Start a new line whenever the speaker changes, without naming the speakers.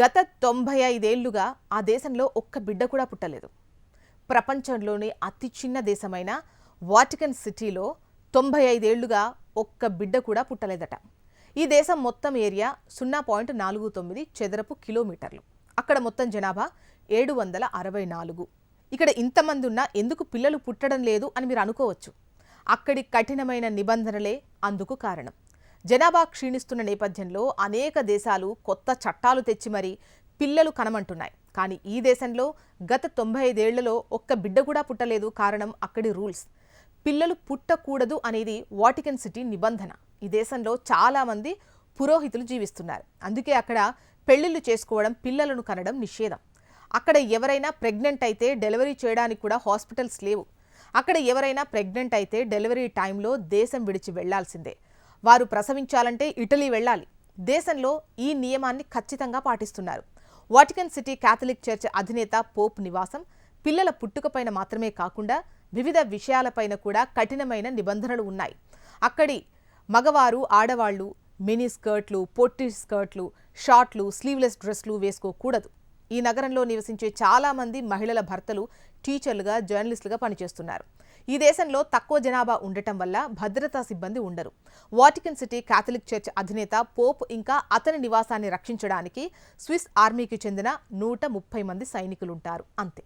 గత 95 ఏళ్లుగా ఆ దేశంలో ఒక్క బిడ్డ కూడా పుట్టలేదు. ప్రపంచంలోని అతి చిన్న దేశమైన వాటికన్ సిటీలో 95 ఏళ్లుగా ఒక్క బిడ్డ కూడా పుట్టలేదట. ఈ దేశం మొత్తం ఏరియా 0.49 చదరపు కిలోమీటర్లు. అక్కడ మొత్తం జనాభా 764. ఇక్కడ ఇంతమంది ఉన్నా ఎందుకు పిల్లలు పుట్టడం లేదు అని మీరు అనుకోవచ్చు. అక్కడి కఠినమైన నిబంధనలే అందుకు కారణం. జనాభా క్షీణిస్తున్న నేపథ్యంలో అనేక దేశాలు కొత్త చట్టాలు తెచ్చి మరీ పిల్లలు కనమంటున్నాయి. కానీ ఈ దేశంలో గత 95 ఏళ్లలో ఒక్క బిడ్డ కూడా పుట్టలేదు. కారణం అక్కడి రూల్స్. పిల్లలు పుట్టకూడదు అనేది వాటికన్ సిటీ నిబంధన. ఈ దేశంలో చాలామంది పురోహితులు జీవిస్తున్నారు. అందుకే అక్కడ పెళ్లిళ్లు చేసుకోవడం, పిల్లలను కనడం నిషేధం. అక్కడ ఎవరైనా ప్రెగ్నెంట్ అయితే డెలివరీ చేయడానికి కూడా హాస్పిటల్స్ లేవు. అక్కడ ఎవరైనా ప్రెగ్నెంట్ అయితే డెలివరీ టైంలో దేశం విడిచి వెళ్లాల్సిందే. వారు ప్రసవించాలంటే ఇటలీ వెళ్ళాలి. దేశంలో ఈ నియమాన్ని ఖచ్చితంగా పాటిస్తున్నారు. వాటికన్ సిటీ క్యాథలిక్ చర్చ్ అధినేత పోప్ నివాసం పిల్లల పుట్టుకపైన మాత్రమే కాకుండా వివిధ విషయాలపైన కూడా కఠినమైన నిబంధనలు ఉన్నాయి. అక్కడి మగవారు, ఆడవాళ్లు మినీ స్కర్ట్లు, పొట్టి స్కర్ట్లు, షార్ట్లు, స్లీవ్లెస్ డ్రెస్లు వేసుకోకూడదు. ఈ నగరంలో నివసించే చాలా మంది మహిళల భర్తలు టీచర్లుగా, జర్నలిస్టులుగా పనిచేస్తున్నారు. ఈ దేశంలో తక్కువ జనాభా ఉండటం వల్ల భద్రతా సిబ్బంది ఉండరు. వాటికన్ సిటీ క్యాథలిక్ చర్చ్ అధినేత పోప్ ఇంకా అతని నివాసాన్ని రక్షించడానికి స్విస్ ఆర్మీకి చెందిన 130 మంది సైనికులుంటారు. అంతే.